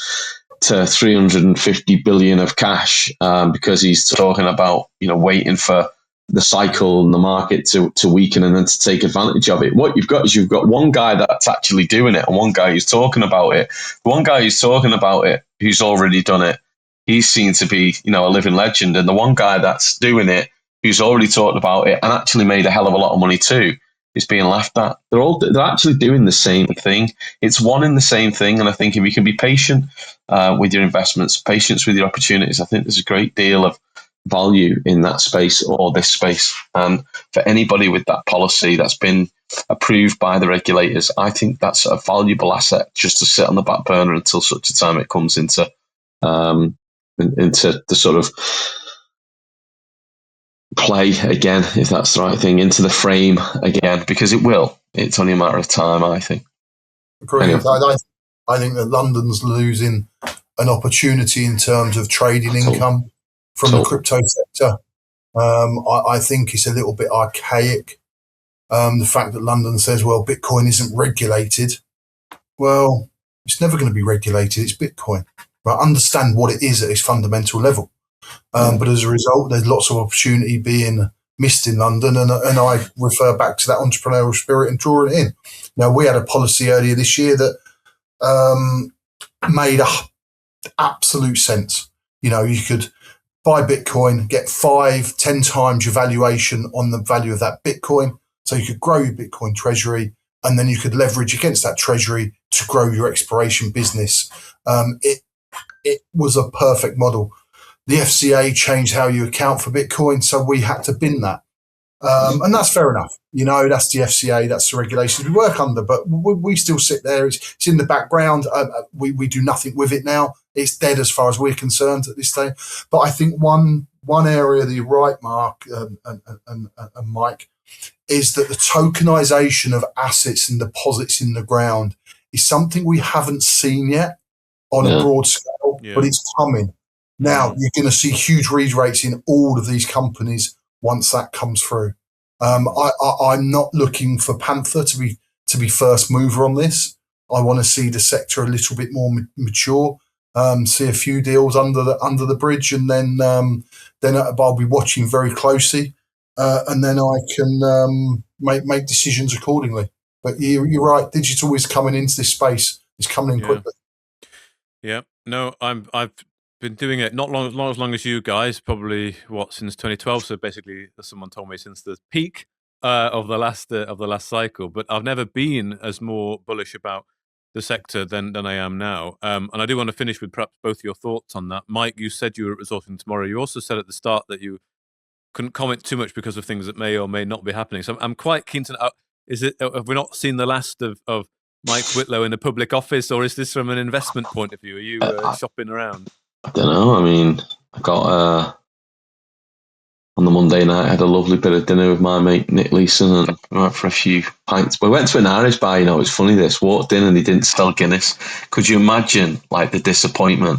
to 350 billion of cash because he's talking about waiting for the cycle and the market to weaken and then to take advantage of it. What you've got one guy that's actually doing it and one guy who's talking about it. The one guy who's talking about it, who's already done it, he's seen to be, a living legend. And the one guy that's doing it, who's already talked about it and actually made a hell of a lot of money too, is being laughed at. They're actually doing the same thing. It's one in the same thing. And I think if you can be patient with your investments, patience with your opportunities, I think there's a great deal of value in that space or this space. And for anybody with that policy that's been approved by the regulators, I think that's a valuable asset just to sit on the back burner until such a time it comes into the sort of play again, if that's the right thing, into the frame again, because it will. It's only a matter of time, I think. Agreed. Anyway. I think that London's losing an opportunity in terms of trading income from the crypto sector. I think it's a little bit archaic. The fact that London says, well, Bitcoin isn't regulated. Well, it's never going to be regulated. It's Bitcoin. Right? Understand what it is at its fundamental level. But as a result, there's lots of opportunity being missed in London. And I refer back to that entrepreneurial spirit and draw it in. Now, we had a policy earlier this year that made absolute sense. You could buy Bitcoin, get 5-10 times your valuation on the value of that Bitcoin. So you could grow your Bitcoin treasury, and then you could leverage against that treasury to grow your exploration business. It was a perfect model. The FCA changed how you account for Bitcoin, so we had to bin that. And that's fair enough. That's the FCA, that's the regulations we work under, but we still sit there. It's in the background. We do nothing with it now. It's dead as far as we're concerned at this stage. But I think one area that you're right, Mark and Mike, is that the tokenization of assets and deposits in the ground is something we haven't seen yet on a broad scale, but it's coming. Now, you're going to see huge read rates in all of these companies once that comes through. I'm not looking for Panther to be first mover on this. I want to see the sector a little bit more mature, see a few deals under the bridge, and then I'll be watching very closely, and then I can make decisions accordingly. But you're right, digital is coming into this space. It's coming in quickly. Yeah. No, I've been doing it not as long as you guys, probably since 2012. So basically, as someone told me, since the peak of the last cycle. But I've never been as more bullish about the sector than I am now. And I do want to finish with perhaps both your thoughts on that. Mike, you said you were at Resorting tomorrow. You also said at the start that you couldn't comment too much because of things that may or may not be happening. So I'm quite keen to know: have we not seen the last of Mike Whitlow in a public office, or is this from an investment point of view? Are you shopping around? I don't know. I mean, I got on the Monday night, I had a lovely bit of dinner with my mate Nick Leeson, and we went for a few pints. We went to an Irish bar. It's funny. Walked in and they didn't sell Guinness. Could you imagine the disappointment?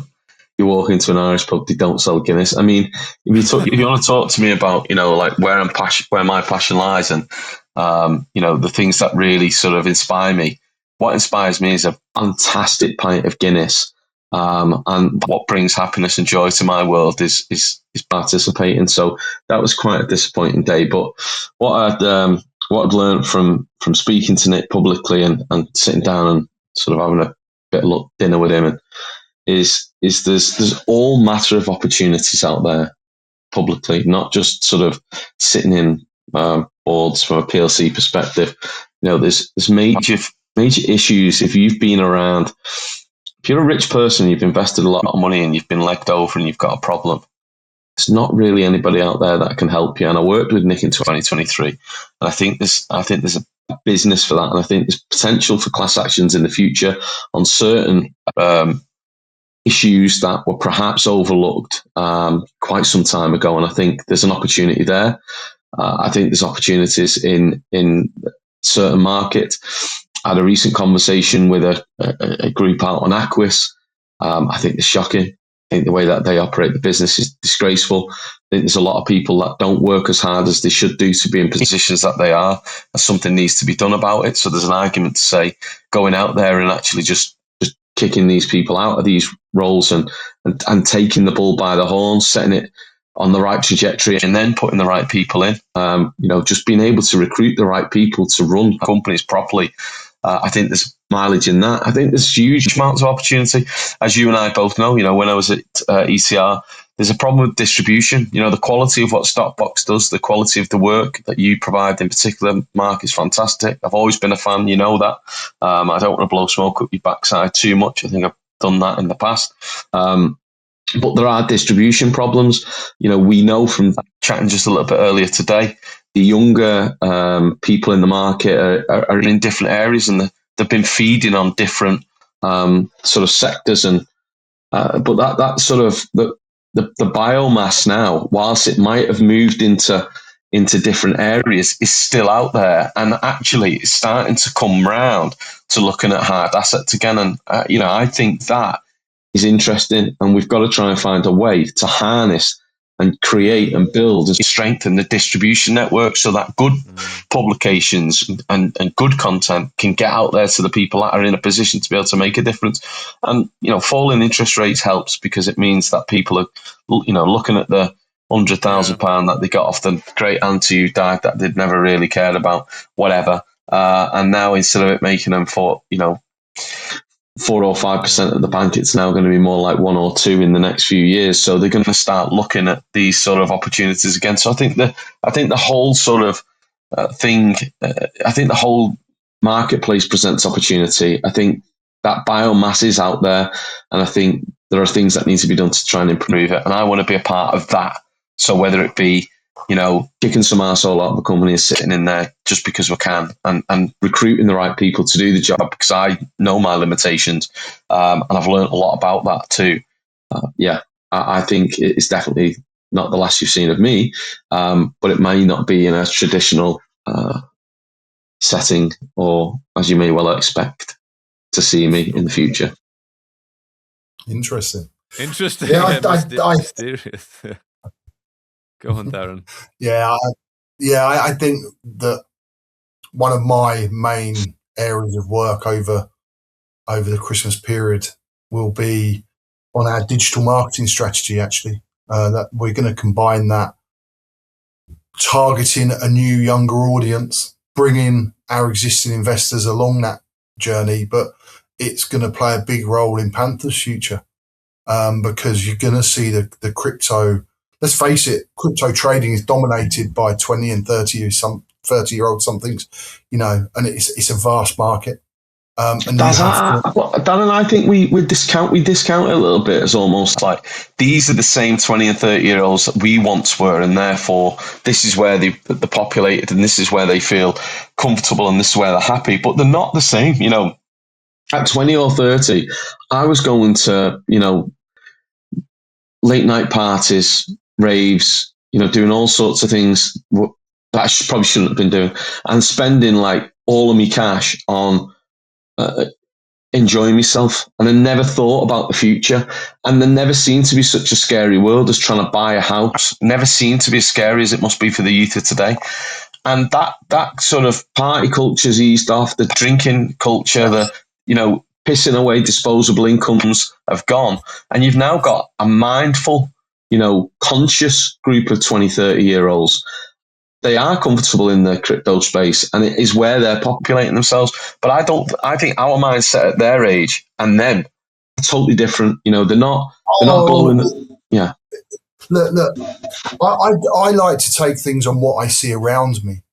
You walk into an Irish pub, they don't sell Guinness. I mean, if you want to talk to me about where my passion lies, and the things that really sort of inspire me. What inspires me is a fantastic pint of Guinness. And what brings happiness and joy to my world is participating. So that was quite a disappointing day. But what I'd learned from speaking to Nick publicly and sitting down and sort of having a bit of dinner with him is there's all matter of opportunities out there publicly, not just sort of sitting in boards from a PLC perspective. There's major issues if you've been around. If you're a rich person, you've invested a lot of money and you've been legged over and you've got a problem, there's not really anybody out there that can help you. And I worked with Nick in 2023, and I think there's a business for that, and I think there's potential for class actions in the future on certain issues that were perhaps overlooked quite some time ago. And I think there's an opportunity there. I think there's opportunities in certain markets. I had a recent conversation with a group out on Aquis. I think it's shocking. I think the way that they operate the business is disgraceful. I think there's a lot of people that don't work as hard as they should do to be in positions that they are, and something needs to be done about it. So there's an argument to say going out there and actually just kicking these people out of these roles and taking the bull by the horns, setting it on the right trajectory, and then putting the right people in. Just being able to recruit the right people to run companies properly. I think there's mileage in that. I think there's huge amounts of opportunity. As you and I both know, when I was at ECR, there's a problem with distribution. The quality of what StockBox does, the quality of the work that you provide in particular, Mark, is fantastic. I've always been a fan, you know that. I don't want to blow smoke up your backside too much. I think I've done that in the past. But there are distribution problems. We know from chatting just a little bit earlier today, the younger people in the market are in different areas, and they've been feeding on different sort of sectors. And but that sort of the biomass now, whilst it might have moved into different areas, is still out there, and actually it's starting to come round to looking at hard assets again. And I think that is interesting, and we've got to try and find a way to harness and create and build and strengthen the distribution network so that good publications and good content can get out there to the people that are in a position to be able to make a difference. And falling interest rates helps, because it means that people are looking at the £100,000 that they got off the great auntie who died that they'd never really cared about, whatever, and now instead of it making them for 4 or 5% of the bank, it's now going to be more like 1 or 2 in the next few years. So they're going to start looking at these sort of opportunities again. So I think the whole sort of thing, I think the whole marketplace presents opportunity. I think that biomass is out there, and I think there are things that need to be done to try and improve it. And I want to be a part of that. So whether it be kicking some arsehole out of the company and sitting in there just because we can, and recruiting the right people to do the job, because I know my limitations, and I've learned a lot about that too. I think it's definitely not the last you've seen of me, but it may not be in a traditional setting, or as you may well expect to see me in the future. Interesting. Yeah, mysterious. Go on, Darren. I think that one of my main areas of work over the Christmas period will be on our digital marketing strategy, actually. That we're going to combine that, targeting a new, younger audience, bringing our existing investors along that journey, but it's going to play a big role in Panther's future, because you're going to see the crypto. Let's face it, crypto trading is dominated by 20 and 30-year-old somethings, and it's a vast market. Darren, I think we discount it a little bit as almost like these are the same 20 and 30-year-olds that we once were, and therefore this is where they're populated, and this is where they feel comfortable, and this is where they're happy. But they're not the same. At 20 or 30, I was going to late night parties, raves, doing all sorts of things that I probably shouldn't have been doing, and spending like all of my cash on enjoying myself. And I never thought about the future. And there never seemed to be such a scary world as trying to buy a house. Never seemed to be as scary as it must be for the youth of today. And that sort of party culture's eased off. The drinking culture, the pissing away disposable incomes have gone. And you've now got a mindful, conscious group of 20, 30-year-olds. They are comfortable in the crypto space, and it is where they're populating themselves. But I think our mindset at their age and them are totally different. They're not glowing. Yeah. Look, I like to take things on what I see around me,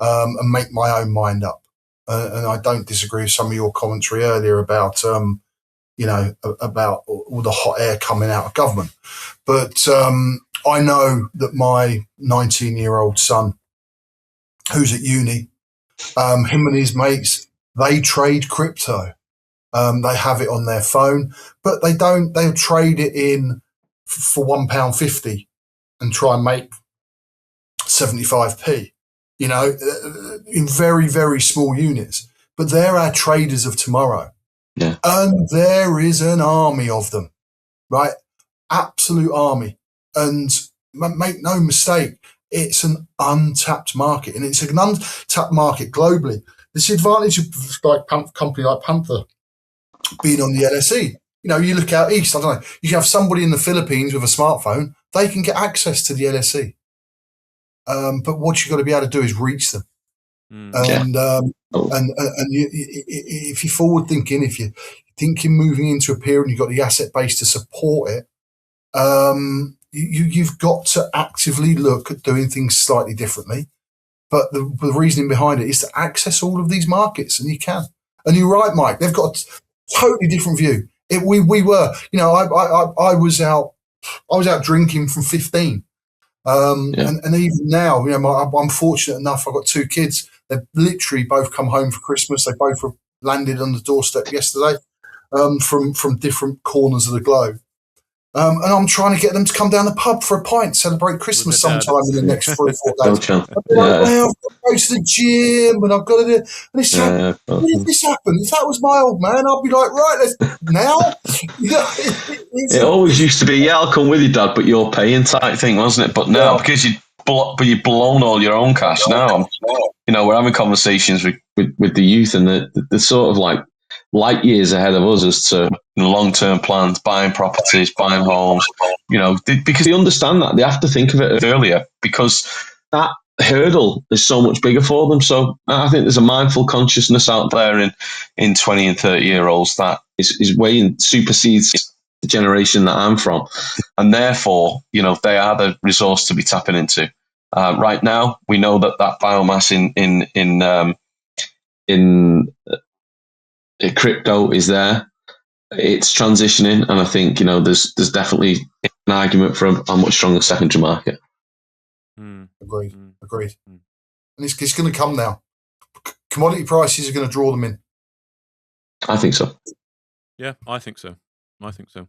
and make my own mind up. And I don't disagree with some of your commentary earlier about, about all the hot air coming out of government. But I know that my 19-year-old son, who's at uni, him and his mates, they trade crypto. They have it on their phone, but they'll trade it in for £1.50 and try and make 75p, in very, very small units. But they're our traders of tomorrow. Yeah. And there is an army of them, right? Absolute army. And make no mistake, it's an untapped market, and it's an untapped market globally. This advantage of a company like Panther being on the LSE. You look out east, I don't know, you have somebody in the Philippines with a smartphone, they can get access to the LSE. But what you've got to be able to do is reach them. And if you're forward thinking, if you're thinking moving into a period and you've got the asset base to support it, you've got to actively look at doing things slightly differently. But the reasoning behind it is to access all of these markets, and you can. And you're right, Mike. They've got a totally different view. We were, I was out drinking from 15. And even now, I'm fortunate enough. I've got 2 kids. They've literally both come home for Christmas. They both were landed on the doorstep yesterday from different corners of the globe. And I'm trying to get them to come down the pub for a pint, celebrate Christmas sometime in the next 3 or 4 days. I've got to go to the gym and I've got to do. And it's like, if this happened, if that was my old man, I'd be like, right, let's now. It always used to be, I'll come with you, Dad, but you're paying type thing, wasn't it? But now, because you've blown all your own cash now, we're having conversations with the youth, and they're sort of like light years ahead of us as to long-term plans, buying properties, buying homes, because they understand that. They have to think of it earlier because that hurdle is so much bigger for them. So I think there's a mindful consciousness out there in 20 and 30-year-olds that is way supersedes the generation that I'm from. And therefore, they are the resource to be tapping into. Right now, we know that biomass in crypto is there. It's transitioning, and I think there's definitely an argument for a much stronger secondary market. Agreed. And it's going to come now. Commodity prices are going to draw them in. I think so. Yeah, I think so. Good.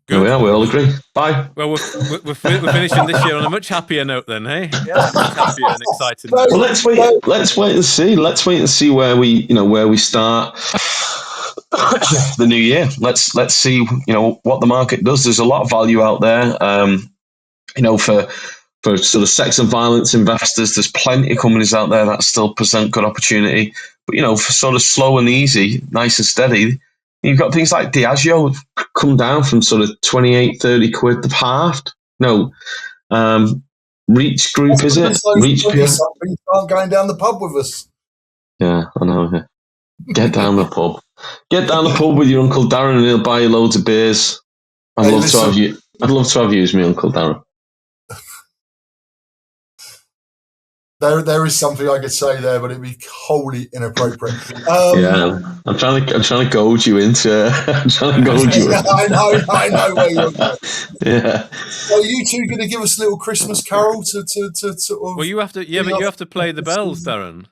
There we are. We all agree. Bye. Well, we're finishing this year on a much happier note, then, hey? Yeah, much happier and exciting. Well, let's wait and see. Let's wait and see where we start the new year. Let's see what the market does. There's a lot of value out there. For sort of sex and violence investors, there's plenty of companies out there that still present good opportunity. But for sort of slow and easy, nice and steady, you've got things like Diageo come down from sort of 28, 30 quid to halved. Reach Group, is it? Reach aren't going down the pub with us. Yeah, I know. Yeah. Get down the pub. Get down the pub with your Uncle Darren, and he'll buy you loads of beers. I'd love to have you as my Uncle Darren. There is something I could say there, but it'd be wholly inappropriate. I'm trying to goad you into. I know where you're going. Yeah. Are you two going to give us a little Christmas carol to sort of? Well, you have to. Yeah, but you have to play the bells, Darren.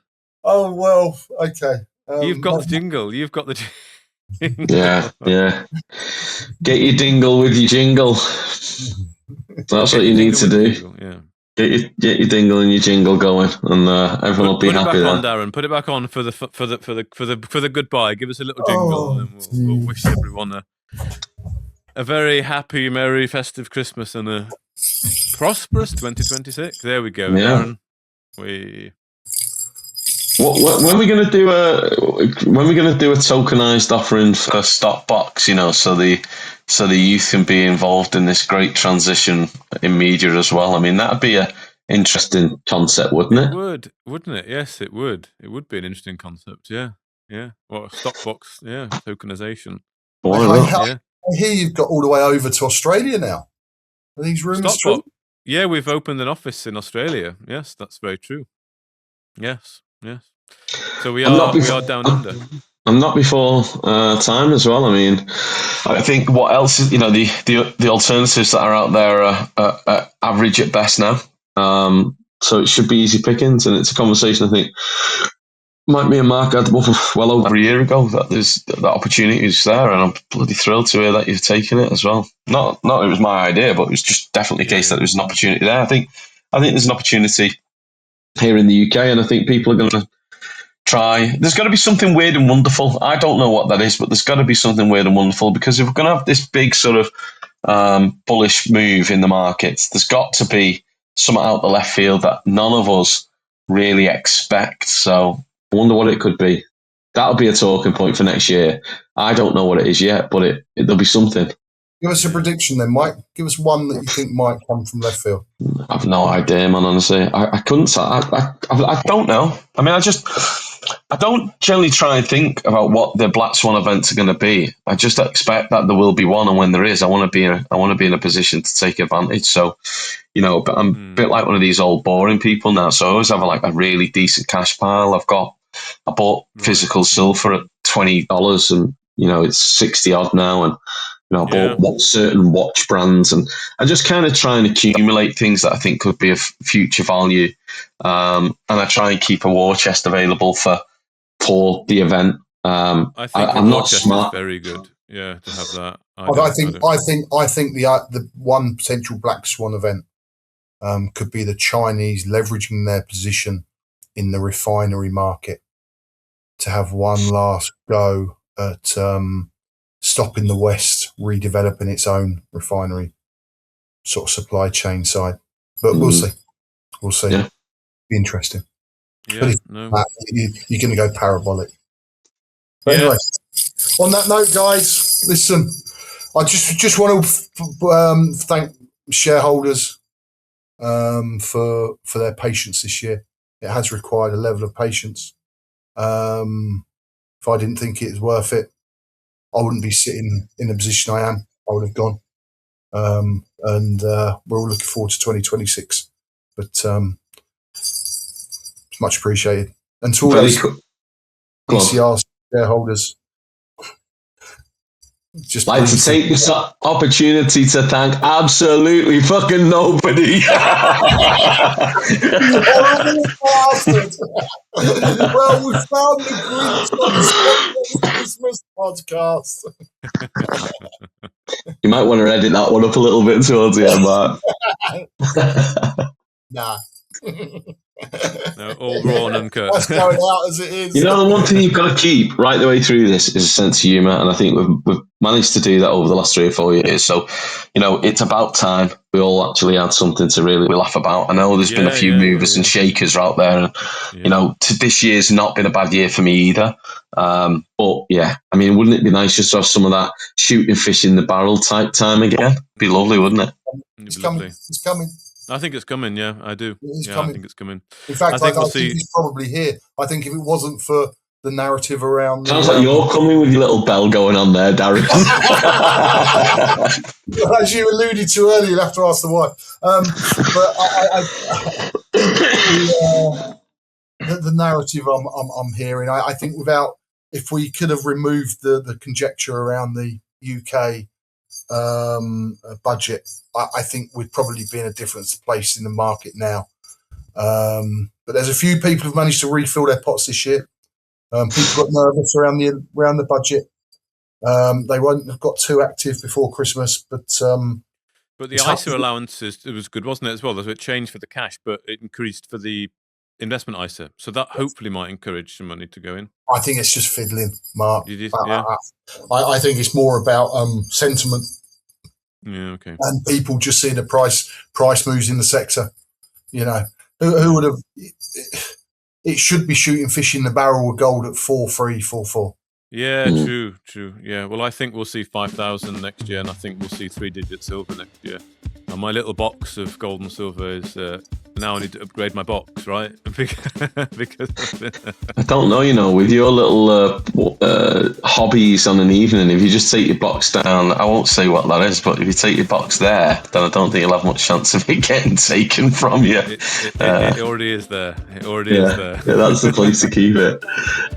Oh well, okay. You've got the jingle. You've got the. Jingle. Yeah. Get your dingle with your jingle. That's what you need to do. Jingle, yeah. Get your dingle and your jingle going, and everyone will be happy. Put it back there. on, Darren. Put it back on for the goodbye. Give us a little jingle, and we'll wish everyone a very happy, merry, festive Christmas and a prosperous 2026. There we go, Darren. When are we going to do a tokenized offering for StockBox? So the youth can be involved in this great transition in media as well. I mean, that'd be an interesting concept, wouldn't it? It would, wouldn't it? Yes, it would. It would be an interesting concept. Yeah. Well, StockBox, tokenization. I hear you've got all the way over to Australia now. Are these rumours true? Yeah, we've opened an office in Australia. Yes, that's very true. Yes. So we are down under. I'm not before time as well. I mean, I think what else is the alternatives that are out there are average at best now. So it should be easy pickings, and it's a conversation I think Mike, me and Mark had well over a year ago that opportunity is there, and I'm bloody thrilled to hear that you've taken it as well. Not it was my idea, but it was just definitely a case that there was an opportunity there. I think there's an opportunity here in the UK, and I think people are going to try. There's got to be something weird and wonderful. I don't know what that is, but there's got to be something weird and wonderful, because if we're going to have this big sort of bullish move in the markets, there's got to be something out the left field that none of us really expect. So I wonder what it could be. That'll be a talking point for next year. I don't know what it is yet, but there'll be something. Give us a prediction then, Mike. Give us one that you think might come from left field. I've no idea, man. Honestly, I couldn't. I don't know. I mean, I don't generally try and think about what the Black Swan events are going to be. I just expect that there will be one, and when there is, I want to be in a position to take advantage. So, but I'm a bit like one of these old boring people now. So I always have a really decent cash pile. I bought physical silver at $20, and it's 60 odd now, and I bought certain watch brands, and I just kind of try and accumulate things that I think could be of future value. And I try and keep a war chest available for the event. I think I'm war not chest smart. is very good. Yeah, to have that. I think the one potential Black Swan event could be the Chinese leveraging their position in the refinery market to have one last go at stopping the West redeveloping its own refinery sort of supply chain side. But we'll see. We'll see. Yeah. Be interesting. Yeah, but you're going to go parabolic. But anyway, on that note, guys, listen, I just want to thank shareholders for their patience this year. It has required a level of patience. If I didn't think it was worth it, I wouldn't be sitting in the position I am. I would have gone. And we're all looking forward to 2026. But it's much appreciated. And to all those BCR shareholders, just like to take this opportunity to thank absolutely fucking nobody. Well, we found the Grinch on the Christmas podcast. You might want to edit that one up a little bit towards the end, Mark. Nah. No, all raw and uncut. That's going out as it is. The one thing you've got to keep right the way through this is a sense of humour, and I think we've managed to do that over the last 3 or 4 years. So, it's about time we all actually had something to really laugh about. I know there's been a few movers and shakers out there, and this year's not been a bad year for me either. But yeah, I mean, wouldn't it be nice just to have some of that shooting fish in the barrel type time again? It'd be lovely, wouldn't it? It's coming. It's coming. I think it's coming. Yeah, I do. Coming. I think it's coming. In fact, I think it's probably here. I think if it wasn't for the narrative around, sounds like you're coming with your little bell going on there, Darren. As you alluded to earlier, you'll have to ask the wife. But the narrative I'm hearing, I think if we could have removed the conjecture around the UK budget, I think we'd probably be in a different place in the market now. But there's a few people who've managed to refill their pots this year. People got nervous around the budget. They won't have got too active before Christmas, but the ISA allowance it was good, wasn't it, as well? So it changed for the cash, but it increased for the investment ISA. So that hopefully might encourage some money to go in. I think it's just fiddling, Mark. I think it's more about sentiment. Yeah, okay. And people just seeing the price moves in the sector. Who would have? It should be shooting fish in the barrel with gold at 4.3, 4.4. Yeah, true. Yeah, well, I think we'll see 5,000 next year, and I think we'll see 3-digit silver next year. And my little box of gold and silver is now I need to upgrade my box, right? Because I don't know, with your little hobbies on an evening, if you just take your box down, I won't say what that is, but if you take your box there, then I don't think you'll have much chance of it getting taken from you. It already is there. It already is there. Yeah, that's the place to keep it.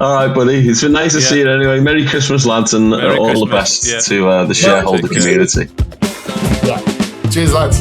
All right, buddy. It's been nice to see you anyway. Merry Christmas, lads, and all the best to the shareholder community. Yeah. Cheers, lads.